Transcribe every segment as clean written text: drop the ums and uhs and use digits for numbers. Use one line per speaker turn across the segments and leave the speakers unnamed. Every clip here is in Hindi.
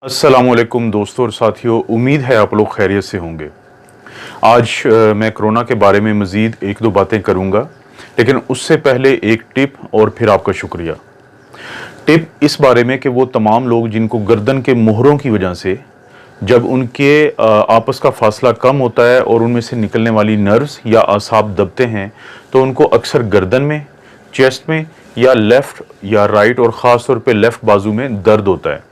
अस्सलामुअलैकुम दोस्तों और साथियों, उम्मीद है आप लोग खैरियत से होंगे। आज मैं कोरोना के बारे में मज़ीद एक दो बातें करूंगा, लेकिन उससे पहले एक टिप और फिर आपका शुक्रिया। टिप इस बारे में कि वो तमाम लोग जिनको गर्दन के मोहरों की वजह से जब उनके आपस का फासला कम होता है और उनमें से निकलने वाली नर्व्स या असाब दबते हैं, तो उनको अक्सर गर्दन में, चेस्ट में या लेफ़्ट या राइट और ख़ास तौर पे लेफ़्ट बाजू में दर्द होता है।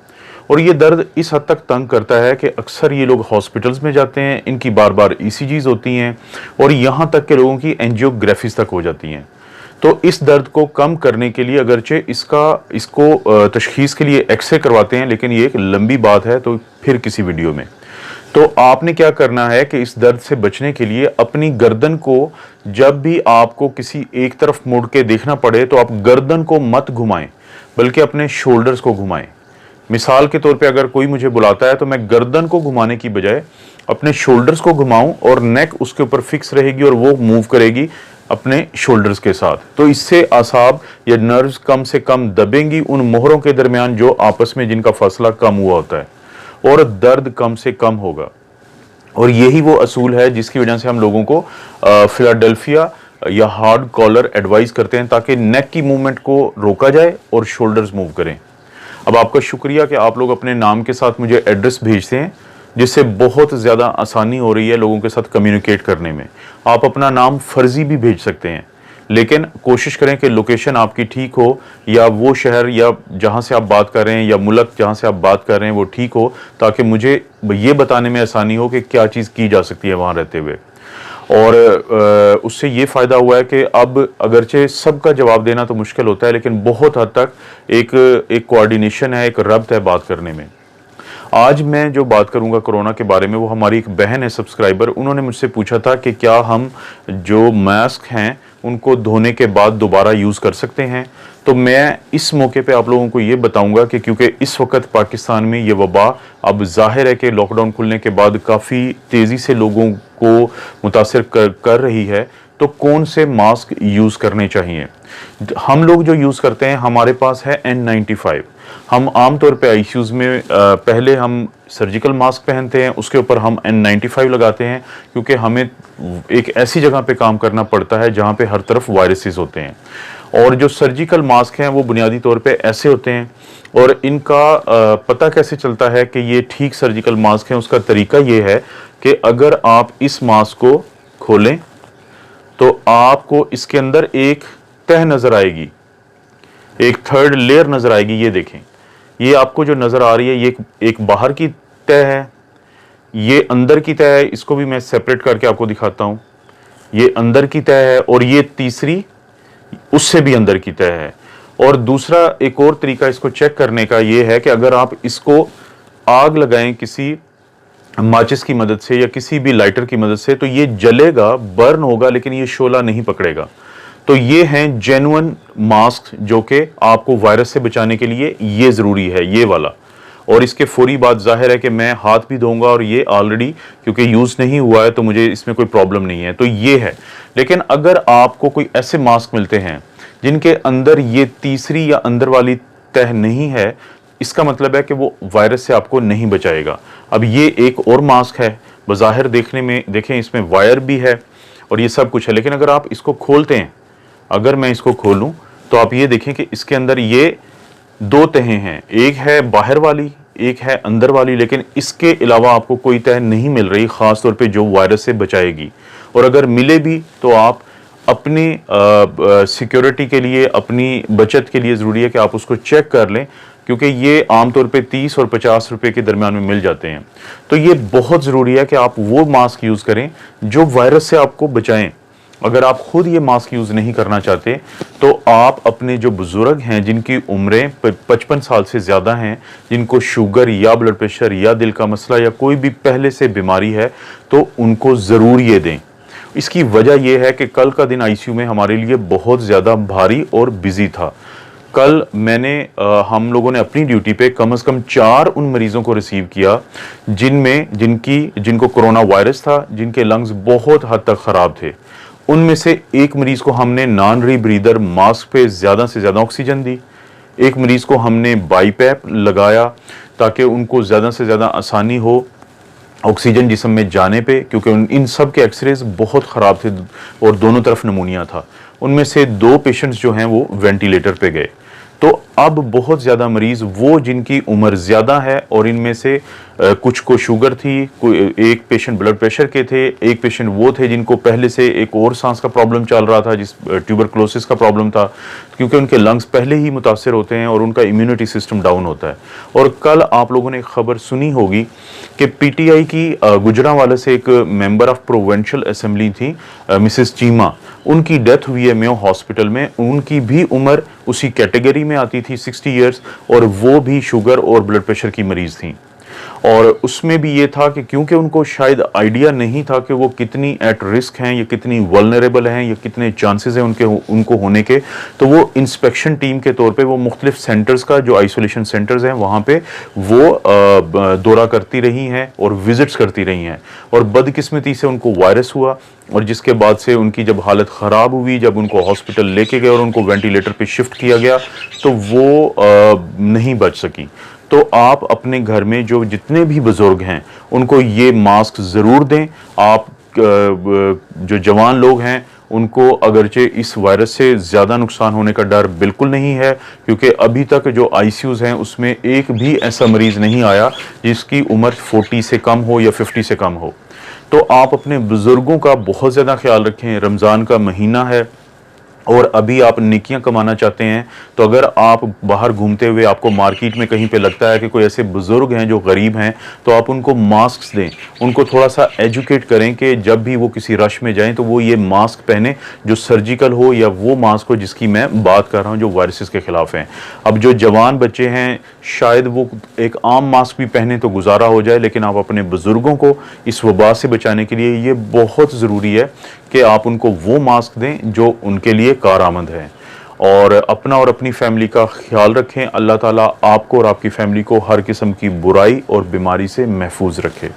और ये दर्द इस हद तक तंग करता है कि अक्सर ये लोग हॉस्पिटल्स में जाते हैं, इनकी बार बार ईसीजीज होती हैं और यहाँ तक के लोगों की एंजियोग्राफीज तक हो जाती हैं। तो इस दर्द को कम करने के लिए अगरचे इसको तशखीस के लिए एक्सरे करवाते हैं, लेकिन ये एक लंबी बात है, तो फिर किसी वीडियो में। तो आपने क्या करना है कि इस दर्द से बचने के लिए अपनी गर्दन को जब भी आपको किसी एक तरफ मुड़ के देखना पड़े तो आप गर्दन को मत घुमाएं, बल्कि अपने शोल्डर्स को घुमाएं। मिसाल के तौर पे अगर कोई मुझे बुलाता है तो मैं गर्दन को घुमाने की बजाय अपने शोल्डर्स को घुमाऊं और नेक उसके ऊपर फिक्स रहेगी और वो मूव करेगी अपने शोल्डर्स के साथ। तो इससे असाब या नर्व्स कम से कम दबेंगी उन मोहरों के दरमियान जो आपस में जिनका फासला कम हुआ होता है, और दर्द कम से कम होगा। और यही वो असूल है जिसकी वजह से हम लोगों को फिलाडेल्फिया या हार्ड कॉलर एडवाइस करते हैं, ताकि नेक की मूवमेंट को रोका जाए और शोल्डर्स मूव करें। अब आपका शुक्रिया कि आप लोग अपने नाम के साथ मुझे एड्रेस भेजते हैं, जिससे बहुत ज़्यादा आसानी हो रही है लोगों के साथ कम्युनिकेट करने में। आप अपना नाम फर्जी भी भेज सकते हैं, लेकिन कोशिश करें कि लोकेशन आपकी ठीक हो, या वो शहर या जहां से आप बात कर रहे हैं या मुल्क जहां से आप बात कर रहे हैं वो ठीक हो, ताकि मुझे ये बताने में आसानी हो कि क्या चीज़ की जा सकती है वहाँ रहते हुए। और उससे ये फ़ायदा हुआ है कि अब अगरचे सबका जवाब देना तो मुश्किल होता है, लेकिन बहुत हद तक एक कोऑर्डिनेशन है, एक रब्त है बात करने में। आज मैं जो बात करूंगा कोरोना के बारे में, वो हमारी एक बहन है सब्सक्राइबर, उन्होंने मुझसे पूछा था कि क्या हम जो मास्क हैं उनको धोने के बाद दोबारा यूज़ कर सकते हैं। तो मैं इस मौके पे आप लोगों को ये बताऊंगा कि क्योंकि इस वक्त पाकिस्तान में ये वबा अब जाहिर है कि लॉकडाउन खुलने के बाद काफ़ी तेज़ी से लोगों को मुतासर कर रही है, तो कौन से मास्क यूज़ करने चाहिए। हम लोग जो यूज़ करते हैं, हमारे पास है N95। हम आमतौर पे आईसीयूज़ में पहले हम सर्जिकल मास्क पहनते हैं, उसके ऊपर हम N95 लगाते हैं, क्योंकि हमें एक ऐसी जगह पे काम करना पड़ता है जहाँ पे हर तरफ वायरसेस होते हैं। और जो सर्जिकल मास्क हैं वो बुनियादी तौर पे ऐसे होते हैं, और इनका पता कैसे चलता है कि ये ठीक सर्जिकल मास्क हैं। उसका तरीका ये है कि अगर आप इस मास्क को खोलें तो आपको इसके अंदर एक तह नज़र आएगी, एक थर्ड लेयर नज़र आएगी। ये देखें, ये आपको जो नज़र आ रही है ये एक बाहर की तह है, ये अंदर की तह है। इसको भी मैं सेपरेट करके आपको दिखाता हूँ। ये अंदर की तह है और ये तीसरी उससे भी अंदर की तह है। और दूसरा एक और तरीका इसको चेक करने का ये है कि अगर आप इसको आग लगाएं किसी माचिस की मदद से या किसी भी लाइटर की मदद से, तो ये जलेगा, बर्न होगा, लेकिन ये शोला नहीं पकड़ेगा। तो ये हैं जेन्युइन मास्क जो कि आपको वायरस से बचाने के लिए ये ज़रूरी है, ये वाला। और इसके फौरी बाद जाहिर है कि मैं हाथ भी धोऊंगा, और ये ऑलरेडी क्योंकि यूज़ नहीं हुआ है तो मुझे इसमें कोई प्रॉब्लम नहीं है, तो ये है। लेकिन अगर आपको कोई ऐसे मास्क मिलते हैं जिनके अंदर ये तीसरी या अंदर वाली तह नहीं है, इसका मतलब है कि वो वायरस से आपको नहीं बचाएगा। अब ये एक और मास्क है, बज़ाहिर देखने में देखें इसमें वायर भी है और ये सब कुछ है, लेकिन अगर आप इसको खोलते हैं, अगर मैं इसको खोलूं तो आप ये देखें कि इसके अंदर ये दो तहें हैं, एक है बाहर वाली, एक है अंदर वाली, लेकिन इसके अलावा आपको कोई तह नहीं मिल रही, ख़ास तौर पे जो वायरस से बचाएगी। और अगर मिले भी तो आप अपनी सिक्योरिटी के लिए, अपनी बचत के लिए ज़रूरी है कि आप उसको चेक कर लें, क्योंकि ये आमतौर पे 30 और 50 रुपए के दरमियान में मिल जाते हैं। तो ये बहुत ज़रूरी है कि आप वो मास्क यूज़ करें जो वायरस से आपको बचाएं। अगर आप खुद ये मास्क यूज़ नहीं करना चाहते तो आप अपने जो बुज़ुर्ग हैं जिनकी उम्रें 55 साल से ज़्यादा हैं, जिनको शुगर या ब्लड प्रेशर या दिल का मसला या कोई भी पहले से बीमारी है, तो उनको ज़रूर ये दें। इसकी वजह यह है कि कल का दिन आईसीयू में हमारे लिए बहुत ज़्यादा भारी और बिजी था। कल हम लोगों ने अपनी ड्यूटी पे कम से कम 4 उन मरीजों को रिसीव किया जिनको कोरोना वायरस था, जिनके लंग्स बहुत हद तक ख़राब थे। उनमें से एक मरीज को हमने नॉन रीब्रीदर मास्क पे ज़्यादा से ज़्यादा ऑक्सीजन दी, एक मरीज को हमने बाईपैप लगाया ताकि उनको ज़्यादा से ज़्यादा आसानी हो ऑक्सीजन जिस्म में जाने पे, क्योंकि इन सब के एक्सरेज बहुत ख़राब थे और दोनों तरफ नमूनिया था। उनमें से 2 पेशेंट्स जो हैं वो वेंटिलेटर पे गए। तो अब बहुत ज़्यादा मरीज़ वो जिनकी उम्र ज़्यादा है और इनमें से कुछ को शुगर थी, एक पेशेंट ब्लड प्रेशर के थे, एक पेशेंट वो थे जिनको पहले से एक और सांस का प्रॉब्लम चल रहा था, जिस ट्यूबरक्लोसिस का प्रॉब्लम था, क्योंकि उनके लंग्स पहले ही मुतासर होते हैं और उनका इम्यूनिटी सिस्टम डाउन होता है। और कल आप लोगों ने एक खबर सुनी होगी कि पीटीआई की गुजरांवाला से एक मेंबर ऑफ प्रोविंशियल असेंबली थी, मिसेस चीमा, उनकी डेथ हुई है मेयो हॉस्पिटल में। उनकी भी उम्र उसी कैटेगरी में आती थी 60 इयर्स, और वो भी शुगर और ब्लड प्रेशर की मरीज थी। और उसमें भी ये था कि क्योंकि उनको शायद आइडिया नहीं था कि वो कितनी एट रिस्क हैं या कितनी वल्नरेबल हैं या कितने चांसेस हैं उनको होने के, तो वो इंस्पेक्शन टीम के तौर पे वो मुख्तलिफ सेंटर्स का, जो आइसोलेशन सेंटर्स हैं वहाँ पे वो दौरा करती रही हैं और विजिट्स करती रही हैं। और बदकिस्मती से उनको वायरस हुआ, और जिसके बाद से उनकी जब हालत ख़राब हुई, जब उनको हॉस्पिटल लेके गए और उनको वेंटिलेटर पे शिफ्ट किया गया, तो वो नहीं बच सकी। तो आप अपने घर में जो जितने भी बुजुर्ग हैं उनको ये मास्क ज़रूर दें। आप जो जवान लोग हैं उनको अगरचे इस वायरस से ज़्यादा नुकसान होने का डर बिल्कुल नहीं है, क्योंकि अभी तक जो आईसीयूज़ हैं उसमें एक भी ऐसा मरीज़ नहीं आया जिसकी उम्र 40 से कम हो या 50 से कम हो। तो आप अपने बुज़ुर्गों का बहुत ज़्यादा ख्याल रखें। रमज़ान का महीना है और अभी आप नेकियां कमाना चाहते हैं, तो अगर आप बाहर घूमते हुए आपको मार्केट में कहीं पे लगता है कि कोई ऐसे बुजुर्ग हैं जो गरीब हैं, तो आप उनको मास्क दें, उनको थोड़ा सा एजुकेट करें कि जब भी वो किसी रश में जाएं तो वो ये मास्क पहने जो सर्जिकल हो, या वो मास्क हो जिसकी मैं बात कर रहा हूं जो वायरसेस के खिलाफ हैं। अब जो जवान बच्चे हैं शायद वो एक आम मास्क भी पहने तो गुजारा हो जाए, लेकिन आप अपने बुजुर्गों को इस वबा से बचाने के लिए ये बहुत ज़रूरी है कि आप उनको वो मास्क दें जो उनके लिए कारआमद है। और अपना और अपनी फैमिली का ख्याल रखें। अल्लाह ताला आपको और आपकी फैमिली को हर किस्म की बुराई और बीमारी से महफूज रखे।